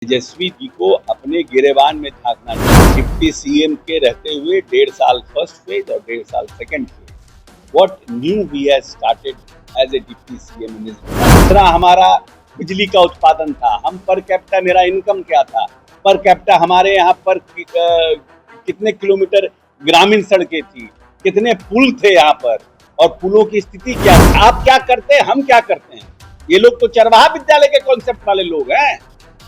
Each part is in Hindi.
तेजस्वी जी को अपने गिरेबान में झांकना चाहिए। डिप्टी सीएम के रहते हुए 1.5 साल फर्स्ट फेज और 1.5 साल second phase. What new he has started as a deputy CM in दूसरा हमारा बिजली का उत्पादन था। हम पर कैपिटा, मेरा इनकम क्या था पर कैपिटा, हमारे यहाँ पर कितने किलोमीटर ग्रामीण सड़कें थी, कितने पुल थे यहाँ पर, और पुलों की स्थिति क्या थी। आप क्या करते हैं, हम क्या करते हैं। ये लोग तो चरवाहा विद्यालय के कॉन्सेप्ट वाले लोग हैं।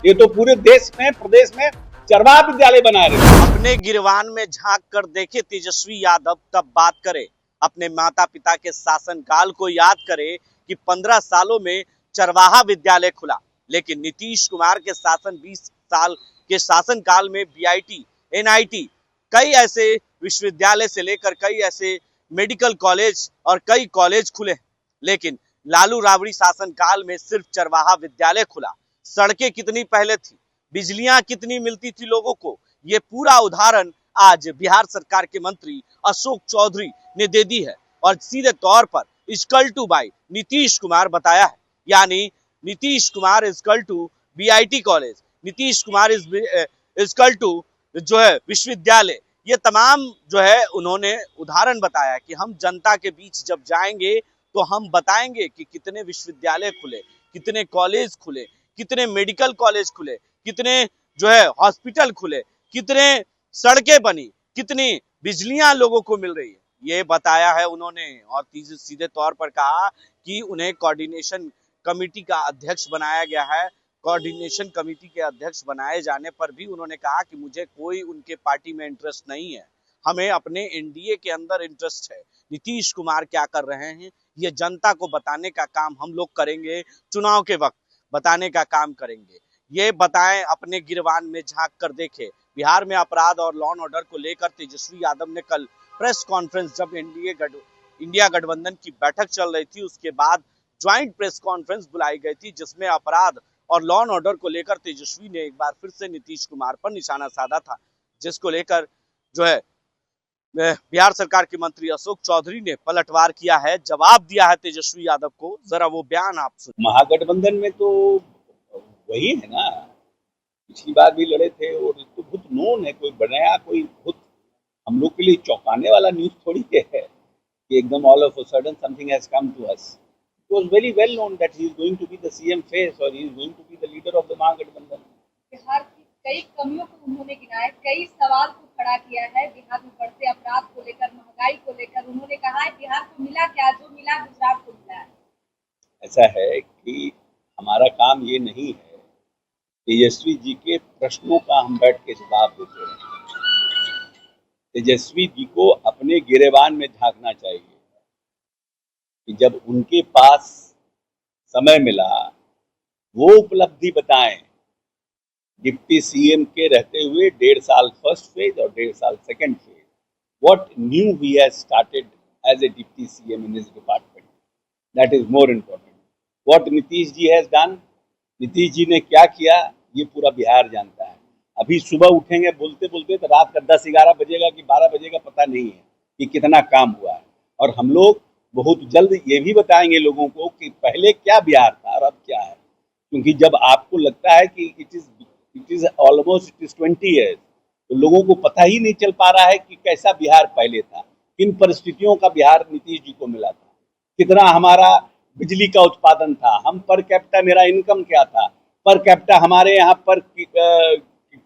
ये तो पूरे देश में, प्रदेश में चरवाहा विद्यालय बना रहे हैं। अपने गिरवान में झांक कर देखे तेजस्वी यादव, तब बात करे। अपने माता पिता के शासनकाल को याद करे कि 15 सालों में चरवाहा विद्यालय खुला। लेकिन नीतीश कुमार के शासन 20 साल के शासनकाल में बीआईटी, एनआईटी, कई ऐसे विश्वविद्यालय से लेकर कई ऐसे मेडिकल कॉलेज और कई कॉलेज खुले। लेकिन लालू राबड़ी शासनकाल में सिर्फ चरवाहा विद्यालय खुला। सड़कें कितनी पहले थी, बिजलियां कितनी मिलती थी लोगों को, ये पूरा उदाहरण आज बिहार सरकार के मंत्री अशोक चौधरी ने दे दी है और सीधे तौर पर equal to by Nitish Kumar बताया है। यानी Nitish Kumar equal to BIT college, Nitish Kumar equal to जो है विश्वविद्यालय। ये तमाम जो है उन्होंने उदाहरण बताया कि हम जनता के बीच जब जाएंगे तो हम बताएंगे कि कितने विश्वविद्यालय खुले, कितने कॉलेज खुले, कितने मेडिकल कॉलेज खुले, कितने जो है हॉस्पिटल खुले, कितने सड़कें बनी, कितनी बिजलियां लोगों को मिल रही है, ये बताया है उन्होंने। और सीधे तौर पर कहा कि उन्हें कोऑर्डिनेशन कमेटी का अध्यक्ष बनाया गया है। कोऑर्डिनेशन कमेटी के अध्यक्ष बनाए जाने पर भी उन्होंने कहा कि मुझे कोई उनके पार्टी में इंटरेस्ट नहीं है, हमें अपने एनडीए के अंदर इंटरेस्ट है। नीतीश कुमार क्या कर रहे हैं ये जनता को बताने का काम हम लोग करेंगे, चुनाव के वक्त बताने का काम करेंगे। ये बताएं, अपने गिरवान में झांक कर देखे। बिहार में अपराध और लॉ एंड ऑर्डर को लेकर तेजस्वी यादव ने कल प्रेस कॉन्फ्रेंस, जब इंडिया गठबंधन की बैठक चल रही थी उसके बाद ज्वाइंट प्रेस कॉन्फ्रेंस बुलाई गई थी, जिसमें अपराध और लॉ एंड ऑर्डर को लेकर तेजस्वी ने एक बार फिर से नीतीश कुमार पर निशाना साधा था, जिसको लेकर जो है बिहार सरकार के मंत्री अशोक चौधरी ने पलटवार किया है, जवाब दिया है तेजस्वी यादव को। जरा वो बयान आप सुनिए। महागठबंधन में तो वही है ना, पिछली बार भी लड़े थे और तो बहुत नोन है। कोई बनाया, कोई बहुत हम लोग के लिए चौंकाने वाला न्यूज थोड़ी है कि एकदम all of a sudden something has come to us. It was very well known that he is going to be the CM face और he is going to be the leader of the Mahagathbandhan. Bihar की कई कमियों को उन्होंने गिनाया, कई सवाल को खड़ा किया है। बिहार में बढ़ते अपराध को लेकर, महंगाई को लेकर उन्होंने कहा है बिहार को मिला क्या, जो मिला गुजरात को मिला है। ऐसा है कि हमारा काम ये नहीं है तेजस्वी जी के प्रश्नों का हम बैठ के जवाब देते हैं। तेजस्वी जी को अपने गिरेबान में झांकना चाहिए कि जब उनके पास समय मिला वो उपलब्धि बताएं। डिप्टी सीएम के रहते हुए 1.5 साल फर्स्ट फेज और 1.5 साल second phase. What new he has started as a deputy CM in his department, that is more important. What Nitish ji has done, Nitish ji ने क्या किया ये पूरा बिहार जानता है। अभी सुबह उठेंगे बोलते बोलते तो रात का 10-11 बजेगा कि 12 बजेगा, पता नहीं है कि कितना काम हुआ है। और हम लोग बहुत जल्द ये भी बताएंगे लोगों को कि पहले क्या बिहार था और अब क्या है। क्योंकि जब आपको लगता है कि इट इज ऑलमोस्ट 20 ईयर्स, तो लोगों को पता ही नहीं चल पा रहा है कि कैसा बिहार पहले था, किन परिस्थितियों का बिहार नीतीश जी को मिला था, कितना हमारा बिजली का उत्पादन था, हम पर कैपिटा, मेरा इनकम क्या था पर कैपिटा, हमारे यहाँ पर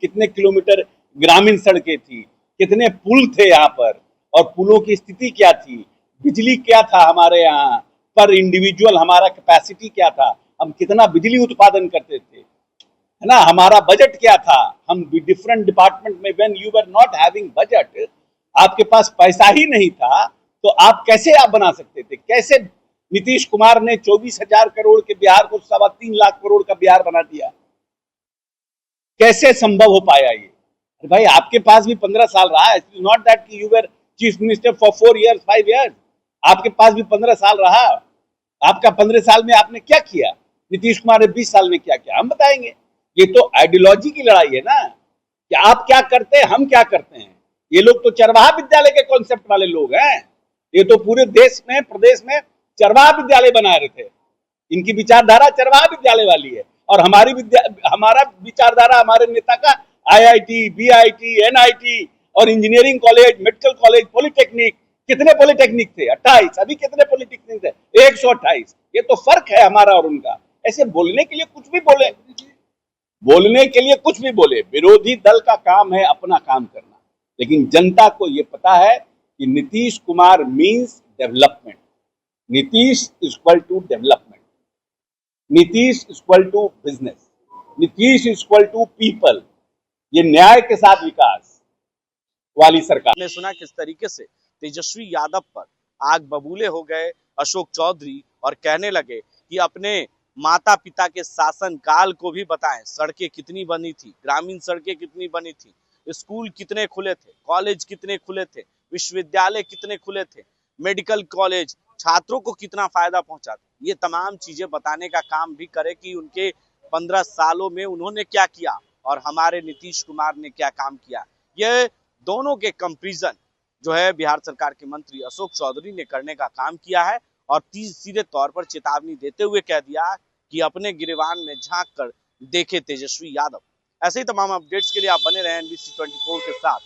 कितने किलोमीटर ग्रामीण सड़कें थी, कितने पुल थे यहाँ पर, और पुलों की स्थिति क्या थी, बिजली क्या था हमारे यहाँ पर इंडिविजुअल, हमारा कैपेसिटी क्या था, हम कितना बिजली उत्पादन करते थे, है ना, हमारा बजट क्या था। हम डिफरेंट डिपार्टमेंट में when you were not having budget, आपके पास पैसा ही नहीं था तो आप कैसे आप बना सकते थे। कैसे नीतीश कुमार ने 24,000 करोड़ के बिहार को 3.25 लाख करोड़ का बिहार बना दिया, कैसे संभव हो पाया ये। अरे भाई आपके पास भी 15 साल रहा है, नॉट दैट कि you were chief minister for 4 years 5 years, आपके पास भी 15 साल रहा। आपका 15 साल में आपने क्या किया, नीतीश कुमार ने 20 साल में क्या किया, हम बताएंगे। ये तो आइडियोलॉजी की लड़ाई है ना कि आप क्या करते हैं, हम क्या करते हैं। ये लोग तो चरवाहा विद्यालय के कॉन्सेप्ट वाले लोग हैं। ये तो पूरे देश में, प्रदेश में चरवाहा विद्यालय बना रहे थे। इनकी विचारधारा चरवाहा विद्यालय वाली है। और हमारा विचारधारा, हमारे नेता का आईआईटी, बीआईटी, एनआईटी और engineering college, medical college, polytechnic, कितने पॉलिटेक्निक थे? 28। अभी कितने पॉलिटेक्निक थे? 128। ये तो फर्क है हमारा और उनका। ऐसे बोलने के लिए कुछ भी बोले, बोलने के लिए कुछ भी बोले। विरोधी दल का काम है अपना काम करना, लेकिन जनता को ये पता है कि Nitish Kumar means development. Nitish equal to development, Nitish equal to business, Nitish equal to people. ये न्याय के साथ विकास वाली सरकार। आपने सुना किस तरीके से तेजस्वी यादव पर आग बबूले हो गए अशोक चौधरी और कहने लगे कि अपने माता पिता के शासन काल को भी बताएं, सड़कें कितनी बनी थी, ग्रामीण सड़कें कितनी बनी थी, स्कूल कितने खुले थे, कॉलेज कितने खुले थे, विश्वविद्यालय कितने खुले थे, मेडिकल कॉलेज, छात्रों को कितना फायदा पहुंचा था। ये तमाम चीजें बताने का काम भी करे कि उनके 15 सालों में उन्होंने क्या किया और हमारे नीतीश कुमार ने क्या काम किया। ये दोनों के कंपैरिजन जो है बिहार सरकार के मंत्री अशोक चौधरी ने करने का काम किया है और सीधे तौर पर चेतावनी देते हुए कह दिया कि अपने गिरेबान में झांक कर देखे तेजस्वी यादव। ऐसे ही तमाम अपडेट्स के लिए आप बने रहें NBC 24 के साथ।